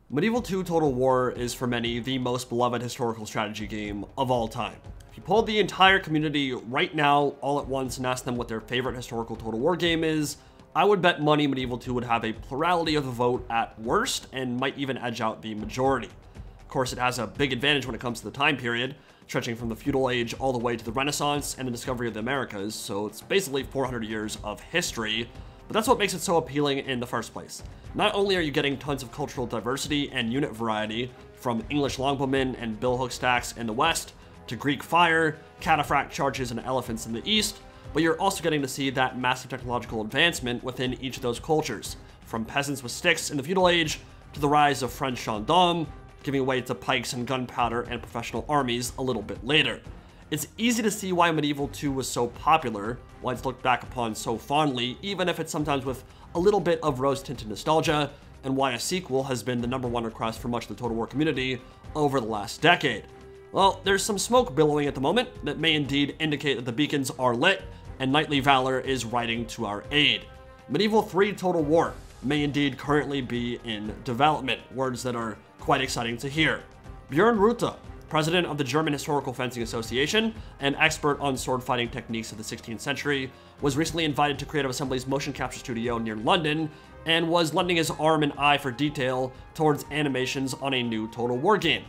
Medieval 2 Total War is for many the most beloved historical strategy game of all time. If you polled the entire community right now all at once and asked them what their favorite historical Total War game is, I would bet money Medieval 2 would have a plurality of the vote at worst and might even edge out the majority. Of course, it has a big advantage when it comes to the time period, stretching from the feudal age all the way to the Renaissance and the discovery of the Americas, so it's basically 400 years of history. But that's what makes it so appealing in the first place. Not only are you getting tons of cultural diversity and unit variety, from English longbowmen and billhook stacks in the west, to Greek fire, cataphract charges and elephants in the east, but you're also getting to see that massive technological advancement within each of those cultures, from peasants with sticks in the feudal age, to the rise of French gendarmes, giving way to pikes and gunpowder and professional armies a little bit later. It's easy to see why Medieval 2 was so popular, why it's looked back upon so fondly, even if it's sometimes with a little bit of rose-tinted nostalgia, and why a sequel has been the #1 request for much of the Total War community over the last decade. Well, there's some smoke billowing at the moment that may indeed indicate that the beacons are lit and knightly valor is riding to our aid. Medieval 3 Total War may indeed currently be in development, words that are quite exciting to hear. Björn Rüther, president of the German Historical Fencing Association and expert on sword fighting techniques of the 16th century, was recently invited to Creative Assembly's motion capture studio near London and was lending his arm and eye for detail towards animations on a new Total War game.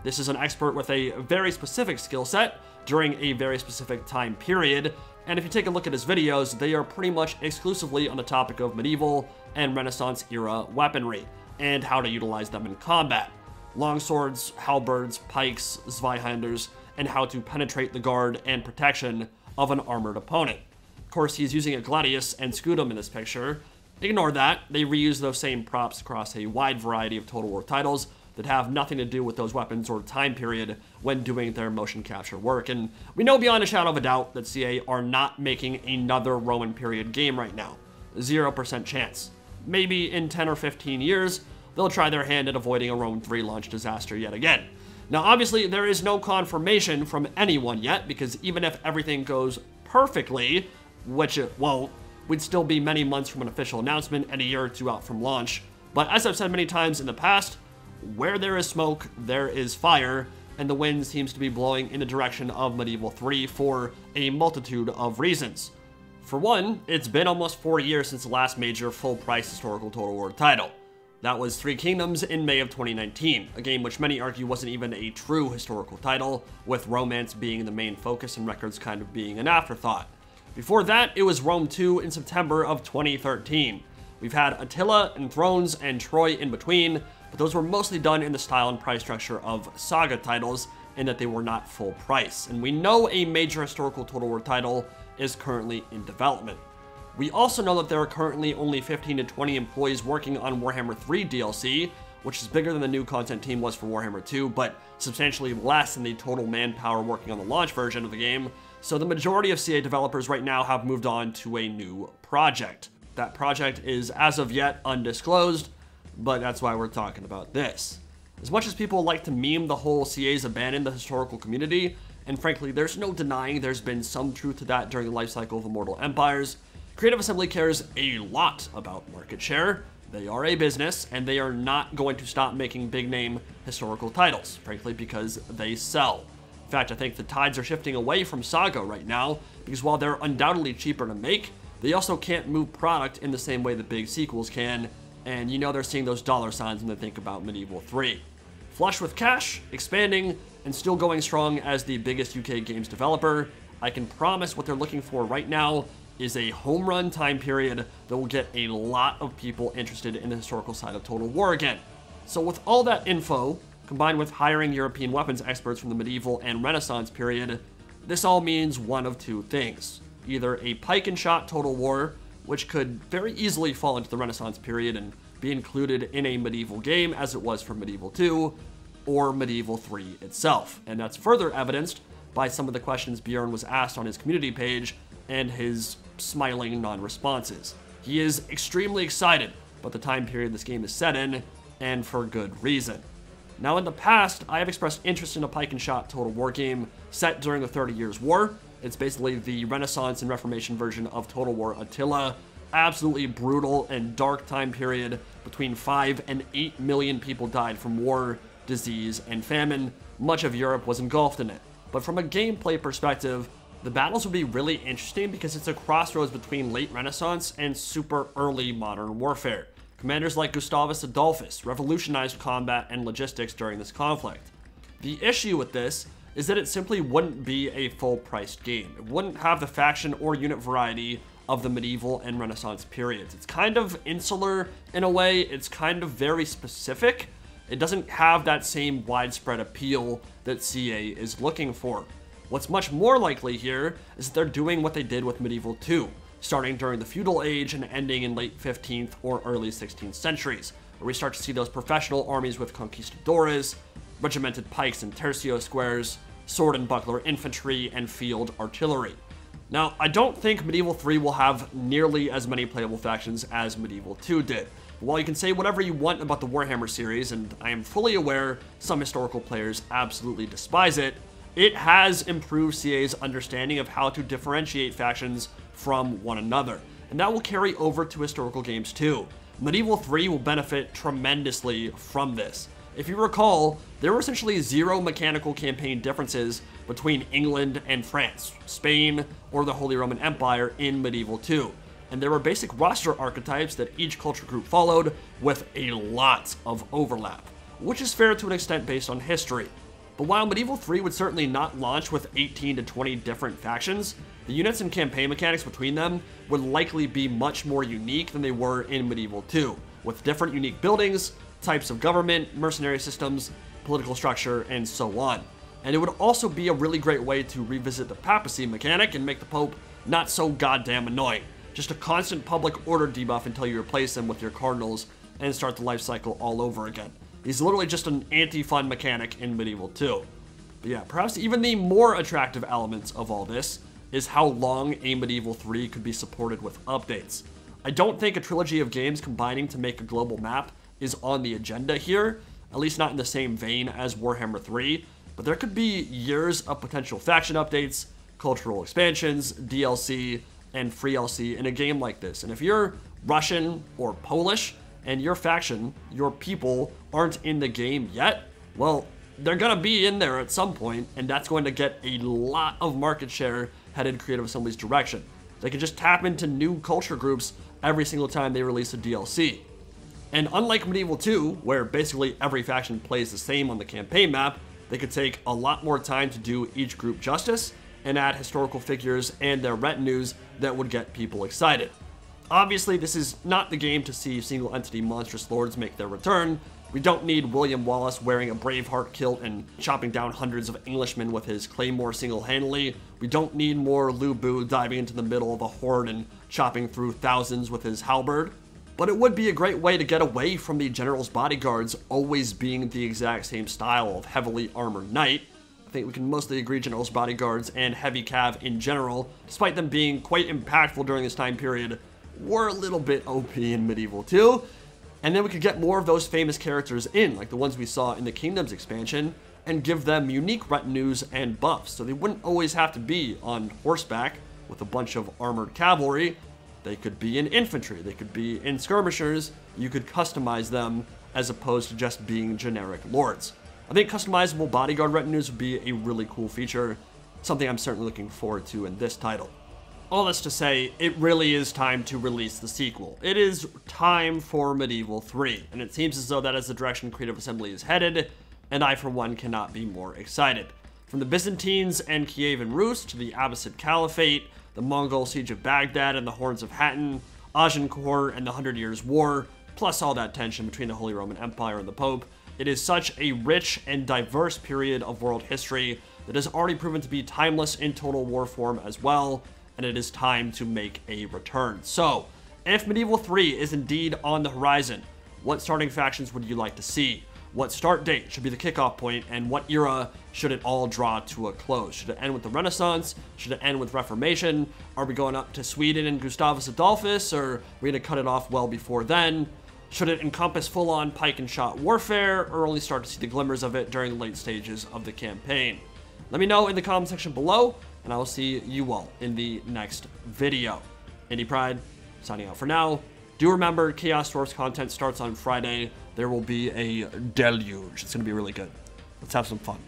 This is an expert with a very specific skill set during a very specific time period, and if you take a look at his videos, they are pretty much exclusively on the topic of medieval and Renaissance era weaponry and how to utilize them in combat. Longswords, halberds, pikes, Zweihanders, and how to penetrate the guard and protection of an armored opponent. Of course, he's using a gladius and scutum in this picture. Ignore that, they reuse those same props across a wide variety of Total War titles that have nothing to do with those weapons or time period when doing their motion capture work. And we know beyond a shadow of a doubt that CA are not making another Roman period game right now. 0% chance. Maybe in 10 or 15 years, they'll try their hand at avoiding a Rome 3 launch disaster yet again. Now, obviously, there is no confirmation from anyone yet, because even if everything goes perfectly, which it won't, we'd still be many months from an official announcement and a year or two out from launch. But as I've said many times in the past, where there is smoke, there is fire, and the wind seems to be blowing in the direction of Medieval 3 for a multitude of reasons. For one, it's been almost 4 years since the last major full-price historical Total War title. That was Three Kingdoms in May of 2019, a game which many argue wasn't even a true historical title, with romance being the main focus and records kind of being an afterthought. Before that, it was Rome 2 in September of 2013. We've had Attila and Thrones and Troy in between, but those were mostly done in the style and price structure of saga titles, in that they were not full price. And we know a major historical Total War title is currently in development. We also know that there are currently only 15 to 20 employees working on Warhammer 3 DLC, which is bigger than the new content team was for Warhammer 2, but substantially less than the total manpower working on the launch version of the game, so the majority of CA developers right now have moved on to a new project. That project is, as of yet, undisclosed, but that's why we're talking about this. As much as people like to meme the whole CA's abandoned the historical community, and frankly, there's no denying there's been some truth to that during the life cycle of Immortal Empires, Creative Assembly cares a lot about market share. They are a business, and they are not going to stop making big-name historical titles, frankly, because they sell. In fact, I think the tides are shifting away from Saga right now, because while they're undoubtedly cheaper to make, they also can't move product in the same way that big sequels can, and you know they're seeing those dollar signs when they think about Medieval 3. Flush with cash, expanding, and still going strong as the biggest UK games developer, I can promise what they're looking for right now is a home run time period that will get a lot of people interested in the historical side of Total War again. So with all that info, combined with hiring European weapons experts from the medieval and Renaissance period, this all means one of two things. Either a pike and shot Total War, which could very easily fall into the Renaissance period and be included in a medieval game as it was for Medieval 2, or Medieval 3 itself. And that's further evidenced by some of the questions Björn was asked on his community page and his smiling non-responses. He is extremely excited about the time period this game is set in, and for good reason. Now, in the past, I have expressed interest in a pike and shot Total War game set during the 30 Years' War. It's basically the Renaissance and Reformation version of Total War Attila, absolutely brutal and dark time period. Between 5 and 8 million people died from war, disease, and famine. Much of Europe was engulfed in it. But from a gameplay perspective, the battles would be really interesting because it's a crossroads between late Renaissance and super early modern warfare. Commanders like Gustavus Adolphus revolutionized combat and logistics during this conflict. The issue with this is that it simply wouldn't be a full-priced game. It wouldn't have the faction or unit variety of the medieval and Renaissance periods. It's kind of insular in a way. It's kind of very specific. It doesn't have that same widespread appeal that CA is looking for. What's much more likely here is that they're doing what they did with Medieval 2, starting during the feudal age and ending in late 15th or early 16th centuries, where we start to see those professional armies with conquistadores, regimented pikes and tercio squares, sword and buckler infantry, and field artillery. Now, I don't think Medieval 3 will have nearly as many playable factions as Medieval 2 did. While you can say whatever you want about the Warhammer series, and I am fully aware some historical players absolutely despise it, it has improved CA's understanding of how to differentiate factions from one another, and that will carry over to historical games too. Medieval 3 will benefit tremendously from this. If you recall, there were essentially zero mechanical campaign differences between England and France, Spain, or the Holy Roman Empire in Medieval 2. And there were basic roster archetypes that each culture group followed with a lot of overlap, which is fair to an extent based on history. But while Medieval 3 would certainly not launch with 18 to 20 different factions, the units and campaign mechanics between them would likely be much more unique than they were in Medieval 2, with different unique buildings, types of government, mercenary systems, political structure, and so on. And it would also be a really great way to revisit the papacy mechanic and make the Pope not so goddamn annoying. Just a constant public order debuff until you replace him with your cardinals and start the life cycle all over again. He's literally just an anti-fun mechanic in Medieval 2. But yeah, perhaps even the more attractive elements of all this is how long a Medieval 3 could be supported with updates. I don't think a trilogy of games combining to make a global map is on the agenda here, at least not in the same vein as Warhammer 3, but there could be years of potential faction updates, cultural expansions, DLC, and free LC in a game like this. And if you're Russian or Polish, and your faction, your people, aren't in the game yet, well, they're gonna be in there at some point, and that's going to get a lot of market share headed Creative Assembly's direction. They can just tap into new culture groups every single time they release a DLC. And unlike Medieval 2, where basically every faction plays the same on the campaign map, they could take a lot more time to do each group justice and add historical figures and their retinues that would get people excited. Obviously, this is not the game to see single-entity monstrous lords make their return. We don't need William Wallace wearing a Braveheart kilt and chopping down hundreds of Englishmen with his claymore single-handedly. We don't need more Lu Bu diving into the middle of a horde and chopping through thousands with his halberd. But it would be a great way to get away from the general's bodyguards always being the exact same style of heavily armored knight. I think we can mostly agree general's bodyguards and heavy cav in general, despite them being quite impactful during this time period, were a little bit OP in Medieval 2, and then we could get more of those famous characters in, like the ones we saw in the Kingdoms expansion, and give them unique retinues and buffs, so they wouldn't always have to be on horseback with a bunch of armored cavalry. They could be in infantry, they could be in skirmishers, you could customize them as opposed to just being generic lords. I think customizable bodyguard retinues would be a really cool feature, something I'm certainly looking forward to in this title. All this to say, it really is time to release the sequel. It is time for Medieval 3, and it seems as though that is the direction Creative Assembly is headed, and I for one cannot be more excited. From the Byzantines and Kievan Rus to the Abbasid Caliphate, the Mongol Siege of Baghdad and the Horns of Hattin, Agincourt and the 100 Years' War, plus all that tension between the Holy Roman Empire and the Pope, it is such a rich and diverse period of world history that has already proven to be timeless in Total War form as well, and it is time to make a return. So, if Medieval 3 is indeed on the horizon, what starting factions would you like to see? What start date should be the kickoff point, and what era should it all draw to a close? Should it end with the Renaissance? Should it end with Reformation? Are we going up to Sweden and Gustavus Adolphus, or are we going to cut it off well before then? Should it encompass full-on pike and shot warfare, or only start to see the glimmers of it during the late stages of the campaign? Let me know in the comment section below, and I will see you all in the next video. Indie Pride signing out for now. Do remember, Chaos Dwarfs content starts on Friday. There will be a deluge. It's going to be really good. Let's have some fun.